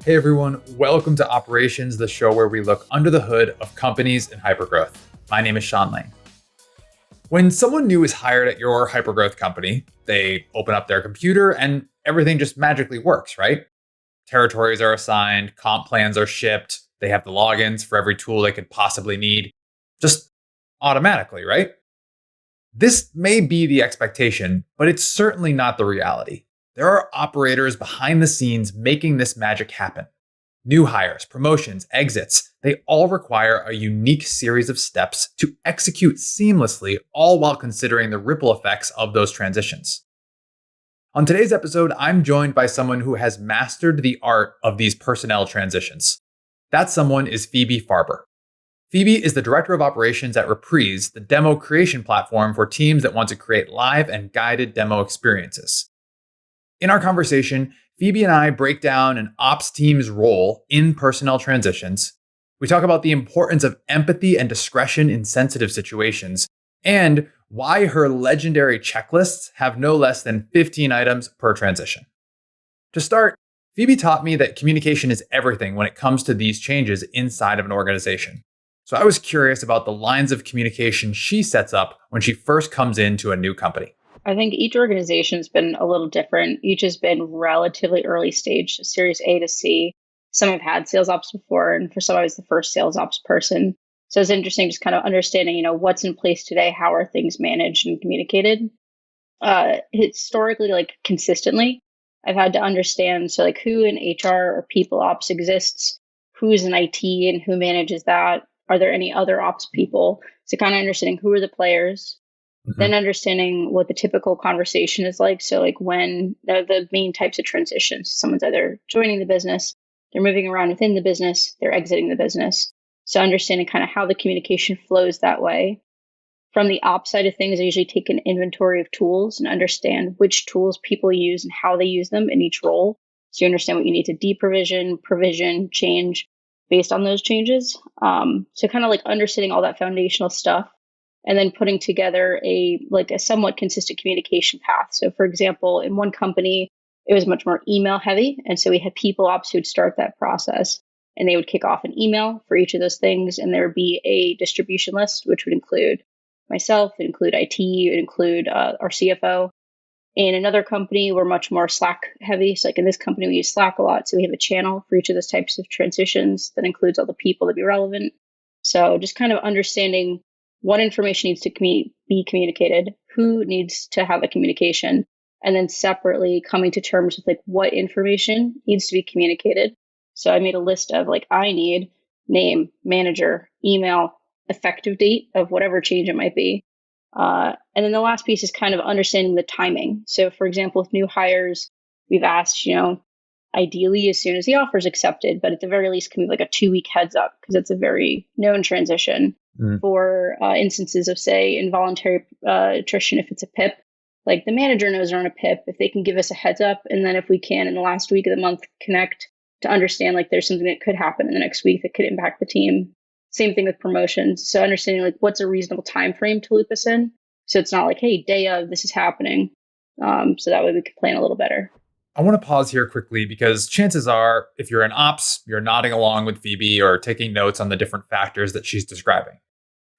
Hey everyone, welcome to Operations, the show where we look under the hood of companies in hypergrowth. My name is Sean Lane. When someone new is hired at your hypergrowth company, they open up their computer and everything just magically works, right? Territories are assigned, comp plans are shipped, they have the logins for every tool they could possibly need, just automatically, right? This may be the expectation, but it's certainly not the reality. There are operators behind the scenes making this magic happen. New hires, promotions, exits, they all require a unique series of steps to execute seamlessly, all while considering the ripple effects of those transitions. On today's episode, I'm joined by someone who has mastered the art of these personnel transitions. That someone is Phoebe Farber. Phoebe is the Director of Operations at Reprise, the demo creation platform for teams that want to create live and guided demo experiences. In our conversation, Phoebe and I break down an ops team's role in personnel transitions. We talk about the importance of empathy and discretion in sensitive situations, and why her legendary checklists have no less than 15 items per transition. To start, Phoebe taught me that communication is everything when it comes to these changes inside of an organization. So I was curious about the lines of communication she sets up when she first comes into a new company. I think each organization's been a little different. Each has been relatively early stage, Series A to C. Some have had sales ops before, and for some, I was the first sales ops person. So it's interesting just kind of understanding, what's in place today, how are things managed and communicated. Historically, consistently, I've had to understand, who in HR or people ops exists, who's in IT and who manages that. Are there any other ops people? So kind of understanding who are the players. Then understanding what the typical conversation is like. So when the main types of transitions, someone's either joining the business, they're moving around within the business, they're exiting the business. So understanding kind of how the communication flows that way. From the ops side of things, I usually take an inventory of tools and understand which tools people use and how they use them in each role. So you understand what you need to deprovision, provision, change based on those changes. So kind of understanding all that foundational stuff. And then putting together a somewhat consistent communication path. So for example, in one company, it was much more email heavy. And so we had people ops who would start that process and they would kick off an email for each of those things. And there would be a distribution list, which would include myself, it would include IT, it would include our CFO. In another company, we're much more Slack heavy. So in this company, we use Slack a lot. So we have a channel for each of those types of transitions that includes all the people that be relevant. So just kind of understanding what information needs to be communicated, who needs to have the communication, and then separately coming to terms with what information needs to be communicated. So I made a list of I need name, manager, email, effective date of whatever change it might be. And then the last piece is kind of understanding the timing. So for example, with new hires, we've asked, ideally as soon as the offer is accepted, but at the very least, can we have a 2-week heads up because it's a very known transition. For instances of, say, involuntary attrition, if it's a PIP, the manager knows they're on a PIP, if they can give us a heads up, and then if we can, in the last week of the month, connect to understand, there's something that could happen in the next week that could impact the team. Same thing with promotions. So understanding, what's a reasonable time frame to loop us in. So it's not hey, day of, this is happening. So that way we could plan a little better. I want to pause here quickly because chances are, if you're in ops, you're nodding along with Phoebe or taking notes on the different factors that she's describing.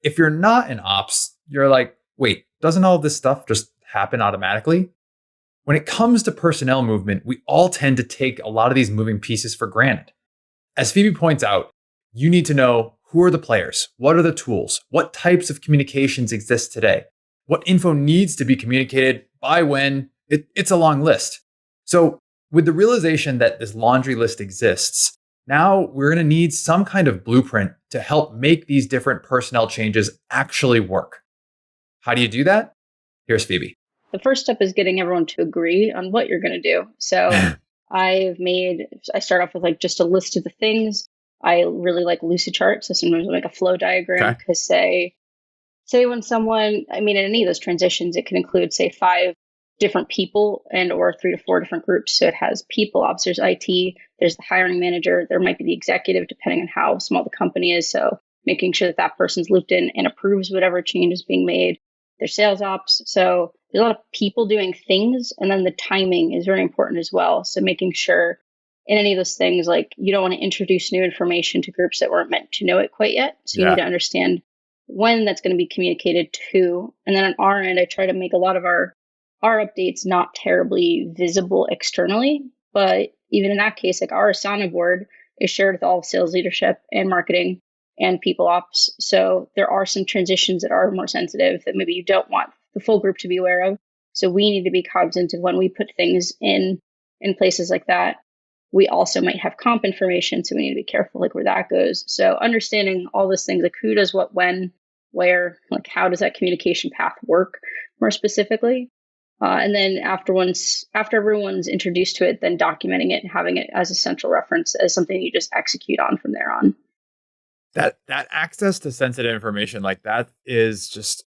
If you're not in ops, you're wait, doesn't all of this stuff just happen automatically? When it comes to personnel movement, we all tend to take a lot of these moving pieces for granted. As Phoebe points out, you need to know who are the players, what are the tools, what types of communications exist today, what info needs to be communicated by when. It's a long list. So with the realization that this laundry list exists, now we're going to need some kind of blueprint to help make these different personnel changes actually work. How do you do that? Here's Phoebe. The first step is getting everyone to agree on what you're going to do. So I start off with just a list of the things. I really like lucid charts. So sometimes I make a flow diagram because say when someone, in any of those transitions, it can include, say, 5 different people and or 3 to 4 different groups. So it has people ops, there's IT, there's the hiring manager, there might be the executive, depending on how small the company is. So making sure that that person's looped in and approves whatever change is being made. There's sales ops. So there's a lot of people doing things. And then the timing is very important as well. So making sure in any of those things, like you don't want to introduce new information to groups that weren't meant to know it quite yet. So you need Yeah. to understand when that's going to be communicated to. And then on our end, I try to make a lot of our updates not terribly visible externally. But even in that case, like our Asana board is shared with all sales leadership and marketing and people ops. So there are some transitions that are more sensitive that maybe you don't want the full group to be aware of. So we need to be cognizant of when we put things in places like that. We also might have comp information, so we need to be careful like where that goes. So understanding all those things, like who does what, when, where, like how does that communication path work more specifically? And then after everyone's introduced to it, then documenting it and having it as a central reference as something you just execute on from there on. That access to sensitive information, like that is just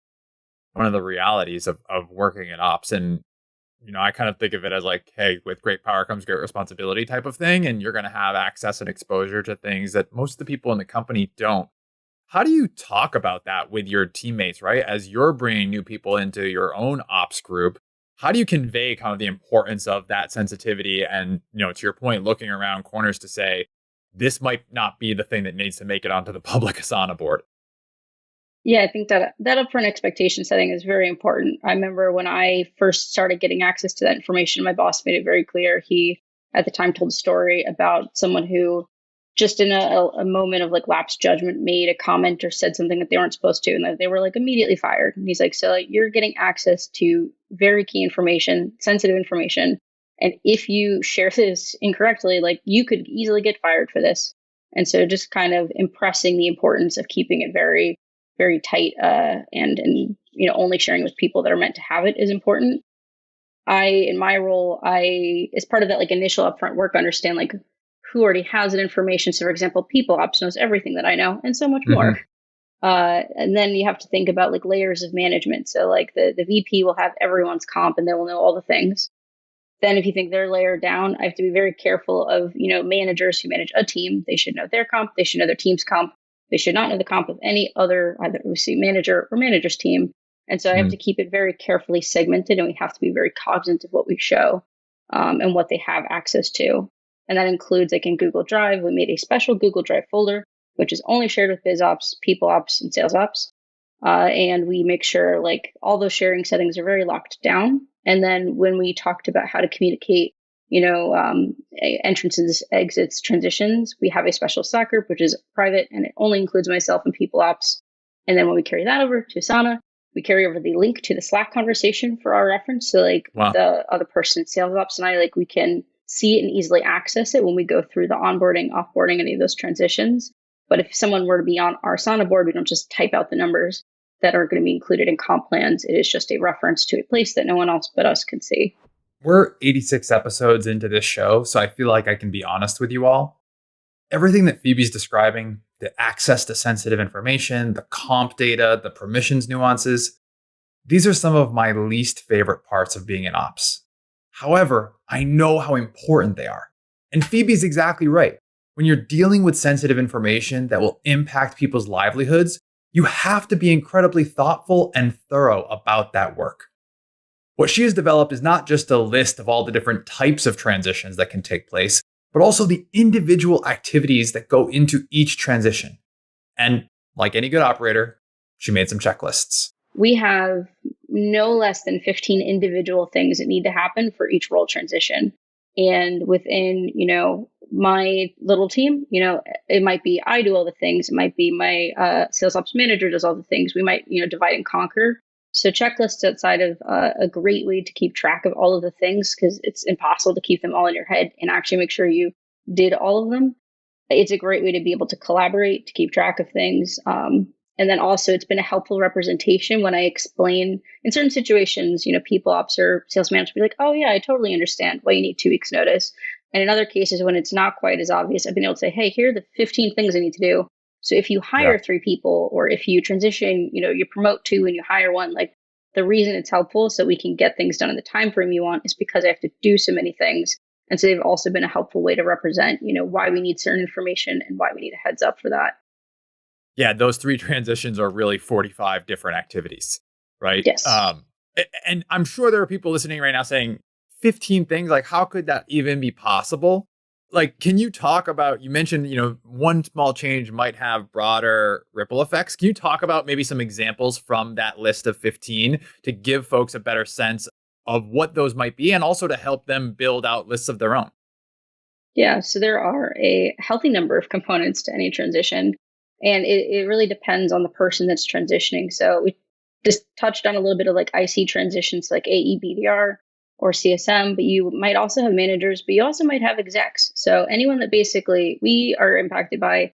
one of the realities of working in ops. And, I kind of think of it as like, hey, with great power comes great responsibility type of thing. And you're going to have access and exposure to things that most of the people in the company don't. How do you talk about that with your teammates, right? As you're bringing new people into your own ops group, how do you convey kind of the importance of that sensitivity? And, to your point, looking around corners to say, this might not be the thing that needs to make it onto the public Asana board. Yeah, I think that upfront expectation setting is very important. I remember when I first started getting access to that information, my boss made it very clear. He, at the time, told a story about someone who just in a moment of like lapsed judgment made a comment or said something that they weren't supposed to, and that they were like immediately fired. And he's like, so like, you're getting access to very key information, sensitive information. And if you share this incorrectly, like you could easily get fired for this. And so just kind of impressing the importance of keeping it very, very tight and only sharing with people that are meant to have it is important. In my role, as part of that like initial upfront work, understand like who already has that information. So for example, people ops knows everything that I know and so much more. And then you have to think about like layers of management. So like the VP will have everyone's comp and they will know all the things. Then if you think they're layered down, I have to be very careful of, managers who manage a team. They should know their comp. They should know their team's comp. They should not know the comp of any other, either manager or manager's team. And so I have to keep it very carefully segmented, and we have to be very cognizant of what we show and what they have access to. And that includes, like in Google Drive, we made a special Google Drive folder, which is only shared with biz ops, people ops, and sales ops. And we make sure like all those sharing settings are very locked down. And then when we talked about how to communicate, entrances, exits, transitions, we have a special Slack group, which is private, and it only includes myself and people ops. And then when we carry that over to Asana, we carry over the link to the Slack conversation for our reference. So like the other person, sales ops, and I, like we can see it and easily access it when we go through the onboarding, offboarding, any of those transitions. But if someone were to be on our Asana board, we don't just type out the numbers that are going to be included in comp plans. It is just a reference to a place that no one else but us can see. We're 86 episodes into this show, so I feel like I can be honest with you all. Everything that Phoebe's describing, the access to sensitive information, the comp data, the permissions nuances, these are some of my least favorite parts of being in ops. However, I know how important they are. And Phoebe's exactly right. When you're dealing with sensitive information that will impact people's livelihoods, you have to be incredibly thoughtful and thorough about that work. What she has developed is not just a list of all the different types of transitions that can take place, but also the individual activities that go into each transition. And like any good operator, she made some checklists. We have no less than 15 individual things that need to happen for each role transition. And within, my little team, it might be I do all the things. It might be my sales ops manager does all the things. We might, divide and conquer. So checklists outside of a great way to keep track of all of the things, because it's impossible to keep them all in your head and actually make sure you did all of them. It's a great way to be able to collaborate, to keep track of things. And then also it's been a helpful representation when I explain in certain situations, people ops or sales managers be like, oh yeah, I totally understand why you need 2 weeks notice. And in other cases, when it's not quite as obvious, I've been able to say, hey, here are the 15 things I need to do. So if you hire 3 people, or if you transition, you promote 2 and you hire 1, like the reason it's helpful so we can get things done in the time frame you want is because I have to do so many things. And so they've also been a helpful way to represent, why we need certain information and why we need a heads up for that. Yeah, those 3 transitions are really 45 different activities, right? Yes. And I'm sure there are people listening right now saying 15 things, like how could that even be possible? Like, can you talk about, you mentioned, one small change might have broader ripple effects. Can you talk about maybe some examples from that list of 15 to give folks a better sense of what those might be and also to help them build out lists of their own? Yeah, so there are a healthy number of components to any transition, and it really depends on the person that's transitioning. So we just touched on a little bit of like IC transitions like AEBDR or CSM, but you might also have managers, but you also might have execs. So anyone that basically we are impacted by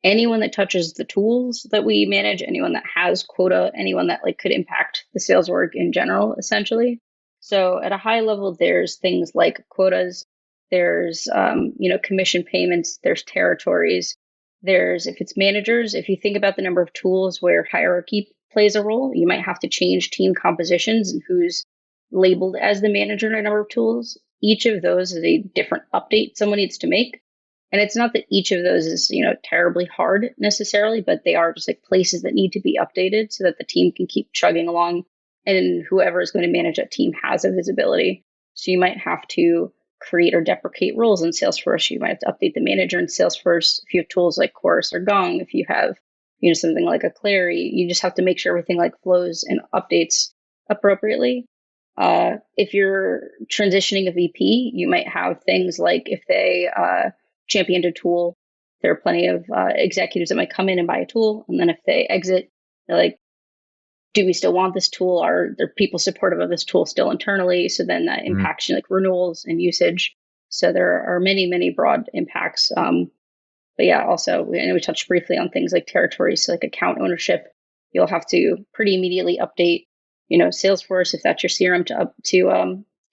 anyone that touches the tools that we manage, anyone that has quota, anyone that like could impact the sales org in general, essentially. So at a high level, there's things like quotas, there's commission payments, there's territories, there's if it's managers, if you think about the number of tools where hierarchy plays a role, you might have to change team compositions and who's labeled as the manager in a number of tools. Each of those is a different update someone needs to make. And it's not that each of those is, terribly hard necessarily, but they are just like places that need to be updated so that the team can keep chugging along and whoever is going to manage that team has a visibility. So you might have to create or deprecate roles in Salesforce. You might have to update the manager in Salesforce. If you have tools like Chorus or Gong, if you have, something like a Clary, you just have to make sure everything like flows and updates appropriately. If you're transitioning a VP, you might have things like if they championed a tool, there are plenty of executives that might come in and buy a tool. And then if they exit, they're like, do we still want this tool? Are there people supportive of this tool still internally? So then that impacts like renewals and usage. So there are many, many broad impacts. But yeah, also, we touched briefly on things like territories, so like account ownership. You'll have to pretty immediately update, Salesforce if that's your CRM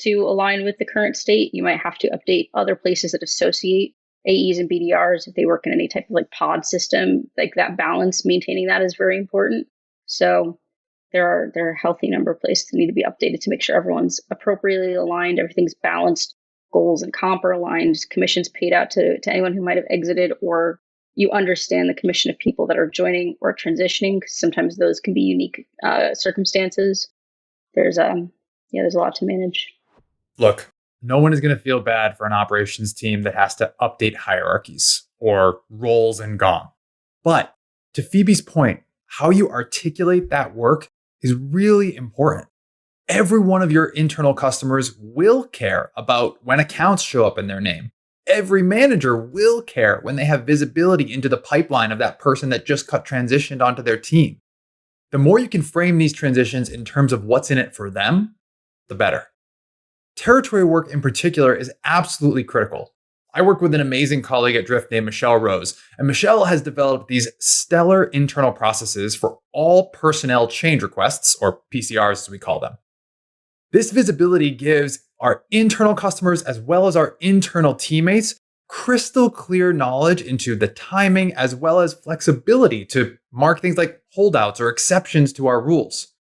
to align with the current state. You might have to update other places that associate AEs and BDRs if they work in any type of like pod system. Like that balance, maintaining that is very important. So there are a healthy number of places that need to be updated to make sure everyone's appropriately aligned, everything's balanced, goals and comp are aligned, commissions paid out to anyone who might have exited, or you understand the commission of people that are joining or transitioning, because sometimes those can be unique circumstances. There's a lot to manage. Look, no one is going to feel bad for an operations team that has to update hierarchies or roles in Gong. But to Phoebe's point, how you articulate that work is really important. Every one of your internal customers will care about when accounts show up in their name. Every manager will care when they have visibility into the pipeline of that person that just got transitioned onto their team. The more you can frame these transitions in terms of what's in it for them, the better. Territory work in particular is absolutely critical. I work with an amazing colleague at Drift named Michelle Rose, and Michelle has developed these stellar internal processes for all personnel change requests, or PCRs as we call them. This visibility gives our internal customers as well as our internal teammates crystal clear knowledge into the timing as well as flexibility to mark things like holdouts or exceptions to our rules.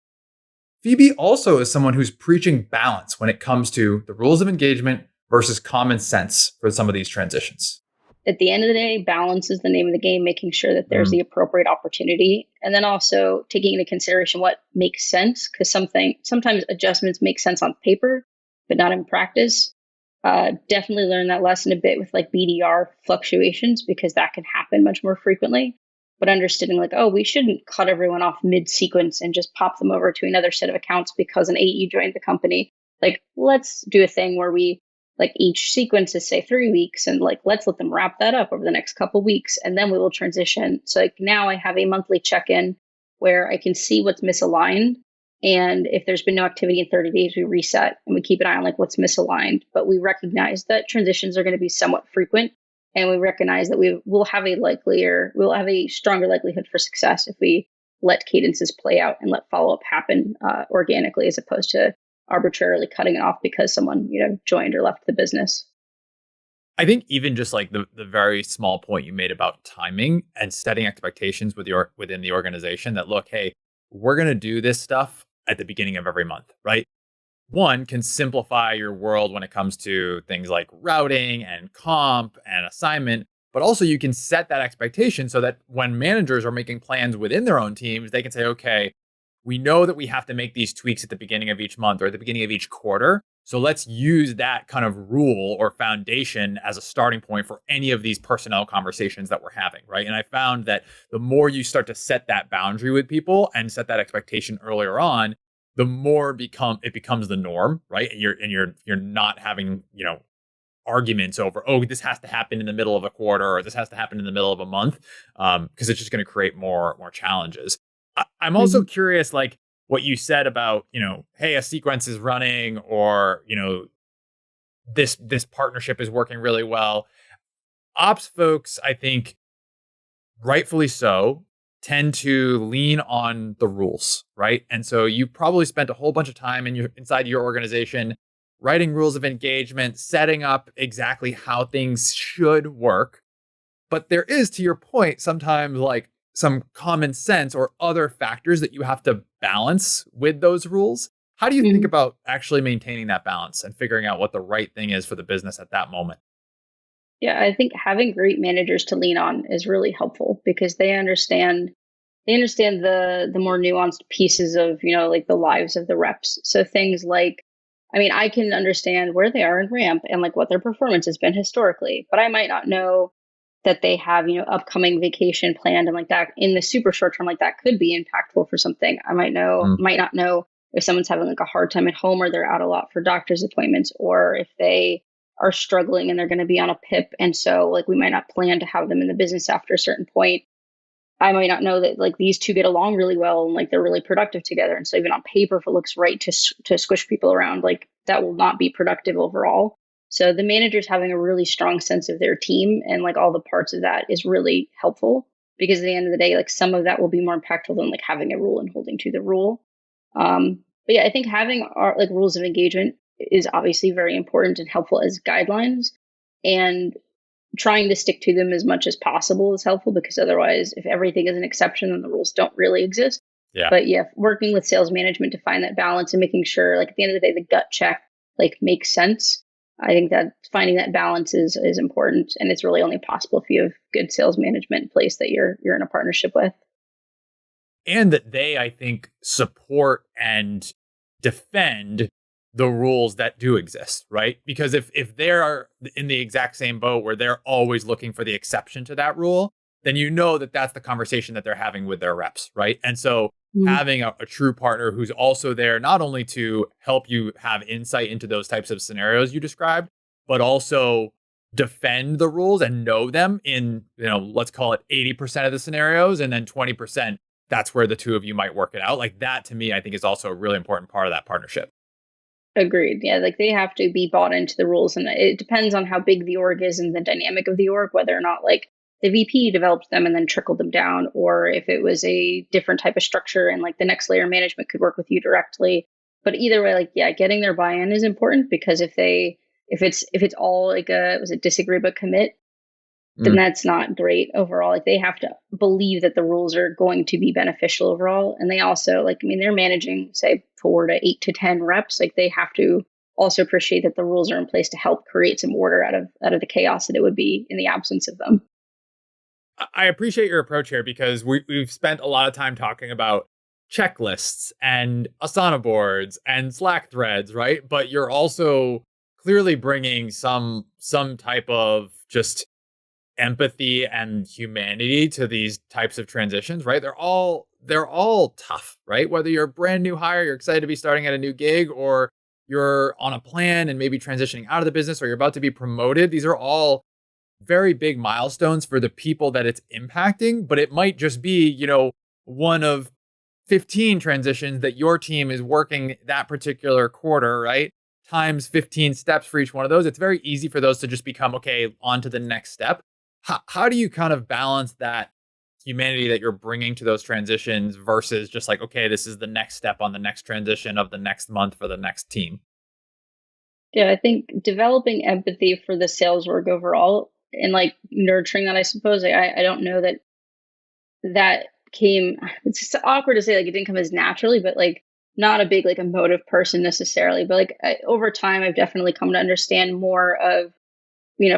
Phoebe also is someone who's preaching balance when it comes to the rules of engagement versus common sense for some of these transitions. At the end of the day, balance is the name of the game, making sure that there's the appropriate opportunity. And then also taking into consideration what makes sense, because sometimes adjustments make sense on paper, but not in practice. Definitely learn that lesson a bit with like BDR fluctuations, because that can happen much more frequently. But understanding like, we shouldn't cut everyone off mid-sequence and just pop them over to another set of accounts because an AE joined the company. Like, let's do a thing where we like each sequence is say 3 weeks, and like let's let them wrap that up over the next couple of weeks, and then we will transition. So like now I have a monthly check-in where I can see what's misaligned, and if there's been no activity in 30 days, we reset and we keep an eye on like what's misaligned. But we recognize that transitions are going to be somewhat frequent, and we recognize that we'll have a stronger likelihood for success if we let cadences play out and let follow-up happen organically, as opposed to arbitrarily cutting it off because someone joined or left the business. I think even just like the very small point you made about timing and setting expectations within the organization that, look, hey, we're going to do this stuff at the beginning of every month, right? One can simplify your world when it comes to things like routing and comp and assignment, but also you can set that expectation so that when managers are making plans within their own teams, they can say, okay, we know that we have to make these tweaks at the beginning of each month or at the beginning of each quarter. So let's use that kind of rule or foundation as a starting point for any of these personnel conversations that we're having, right? And I found that the more you start to set that boundary with people and set that expectation earlier on, the more it becomes the norm, right? And you're not having, arguments over, oh, this has to happen in the middle of a quarter or this has to happen in the middle of a month, because it's just going to create more challenges. I'm also Mhm. curious, like what you said about, hey, a sequence is running, or this partnership is working really well. Ops folks, I think, rightfully so, tend to lean on the rules, right? And so you probably spent a whole bunch of time inside your organization writing rules of engagement, setting up exactly how things should work. But there is, to your point, sometimes like some common sense or other factors that you have to balance with those rules. How do you think Mhm. about actually maintaining that balance and figuring out what the right thing is for the business at that moment? Yeah, I think having great managers to lean on is really helpful because they understand the more nuanced pieces of, like the lives of the reps. So things like, I mean, I can understand where they are in ramp and like what their performance has been historically, but I might not know that they have, upcoming vacation planned and like that in the super short term, like that could be impactful for something. Mm, Might not know if someone's having like a hard time at home or they're out a lot for doctor's appointments, or if they are struggling and they're going to be on a PIP. And so like we might not plan to have them in the business after a certain point. I might not know that like these two get along really well and like they're really productive together. And so even on paper, if it looks right to squish people around, like that will not be productive overall. So the managers having a really strong sense of their team and like all the parts of that is really helpful because at the end of the day, like some of that will be more impactful than like having a rule and holding to the rule. But yeah, I think having our like rules of engagement is obviously very important and helpful as guidelines. And trying to stick to them as much as possible is helpful because otherwise, if everything is an exception, then the rules don't really exist. yeah. But yeah, working with sales management to find that balance and making sure, like at the end of the day, the gut check like makes sense. I think that finding that balance is important, and it's really only possible if you have good sales management in place that you're in a partnership with. And that they, I think, support and defend the rules that do exist, right? Because if they're in the exact same boat where they're always looking for the exception to that rule, then you know that that's the conversation that they're having with their reps, right? And so Mhm. having a true partner who's also there not only to help you have insight into those types of scenarios you described, but also defend the rules and know them in, let's call it 80% of the scenarios, and then 20% that's where the two of you might work it out. Like that to me, I think is also a really important part of that partnership. Agreed. Yeah, like they have to be bought into the rules, and it depends on how big the org is and the dynamic of the org, whether or not like the VP developed them and then trickled them down, or if it was a different type of structure and like the next layer of management could work with you directly. But either way, like yeah, getting their buy-in is important because if it's all like a was it disagree but commit, then Mm. that's not great overall. Like they have to believe that the rules are going to be beneficial overall. And they also like, I mean, they're managing say 4 to 8 to 10 reps. Like they have to also appreciate that the rules are in place to help create some order out of the chaos that it would be in the absence of them. I appreciate your approach here because we've spent a lot of time talking about checklists and Asana boards and Slack threads, right? But you're also clearly bringing some type of just empathy and humanity to these types of transitions, right? They're all tough, right? Whether you're a brand new hire, you're excited to be starting at a new gig, or you're on a plan and maybe transitioning out of the business, or you're about to be promoted. These are all very big milestones for the people that it's impacting, but it might just be, one of 15 transitions that your team is working that particular quarter, right? Times 15 steps for each one of those. It's very easy for those to just become, okay, on to the next step. How do you kind of balance that humanity that you're bringing to those transitions versus just like, okay, this is the next step on the next transition of the next month for the next team? Yeah, I think developing empathy for the sales org overall and like nurturing that, I suppose. I don't know that came, it's just awkward to say like it didn't come as naturally, but like not a big like emotive person necessarily, but like over time I've definitely come to understand more of,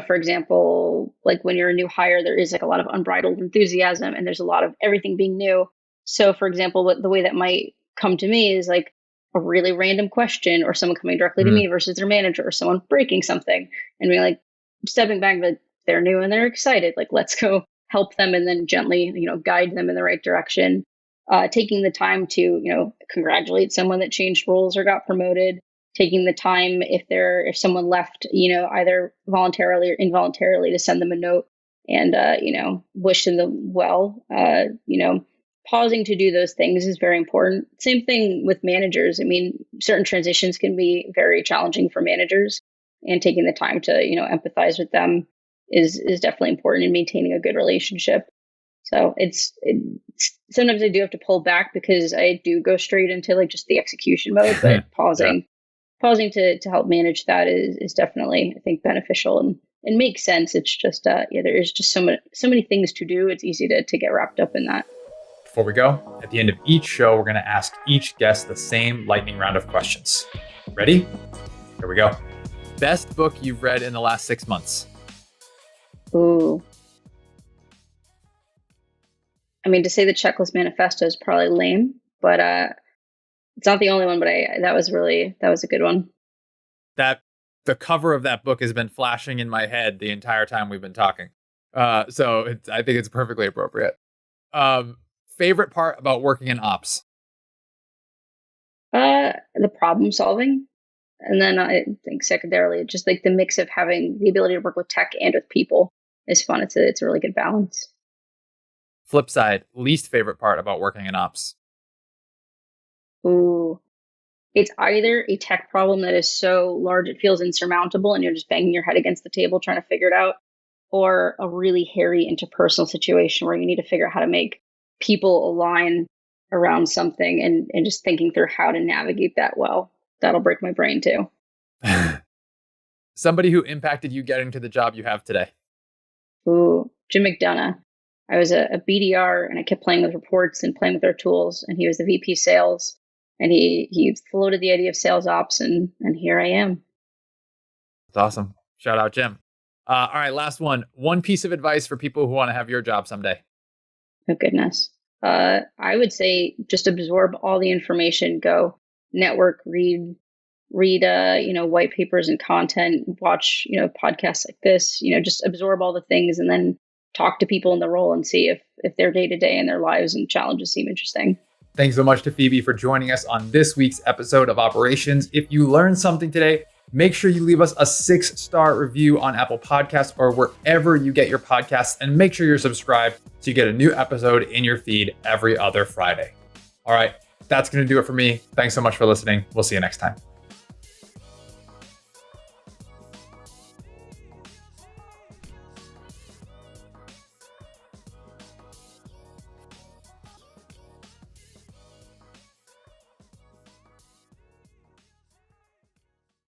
for example, like when you're a new hire there is like a lot of unbridled enthusiasm and there's a lot of everything being new. So for example, what the way that might come to me is like a really random question or someone coming directly to Mhm. me versus their manager or someone breaking something and being like stepping back, but they're new and they're excited. Like, let's go help them and then gently, guide them in the right direction. Taking the time to, congratulate someone that changed roles or got promoted. Taking the time if someone left, either voluntarily or involuntarily to send them a note and, wish them well. Pausing to do those things is very important. Same thing with managers. I mean, certain transitions can be very challenging for managers, and taking the time to, empathize with them is definitely important in maintaining a good relationship. So sometimes I do have to pull back because I do go straight into like just the execution mode, but Yeah. pausing to help manage that is definitely, I think, beneficial and makes sense. It's just there is just so many things to do. It's easy to get wrapped up in that. Before we go, at the end of each show, we're going to ask each guest the same lightning round of questions. Ready? Here we go. Best book you've read in the last 6 months? Ooh. I mean, to say the Checklist Manifesto is probably lame, but it's not the only one. But that was a good one. The cover of that book has been flashing in my head the entire time we've been talking. So I think it's perfectly appropriate. Favorite part about working in ops? The problem solving. And then I think secondarily, just like the mix of having the ability to work with tech and with people is fun. It's a really good balance. Flip side, least favorite part about working in ops? Ooh, it's either a tech problem that is so large it feels insurmountable and you're just banging your head against the table trying to figure it out, or a really hairy interpersonal situation where you need to figure out how to make people align around something and just thinking through how to navigate that well. That'll break my brain too. Somebody who impacted you getting to the job you have today? Ooh, Jim McDonough. I was a BDR and I kept playing with reports and playing with their tools. And he was the VP sales and he floated the idea of sales ops and here I am. That's awesome. Shout out, Jim. All right, last one. One piece of advice for people who want to have your job someday. Oh, goodness. I would say just absorb all the information, go network, read, white papers and content, watch, podcasts like this, just absorb all the things and then talk to people in the role and see if their day to day and their lives and challenges seem interesting. Thanks so much to Phoebe for joining us on this week's episode of Operations. If you learned something today, make sure you leave us a 6-star review on Apple Podcasts or wherever you get your podcasts, and make sure you're subscribed so you get a new episode in your feed every other Friday. All right, that's going to do it for me. Thanks so much for listening. We'll see you next time.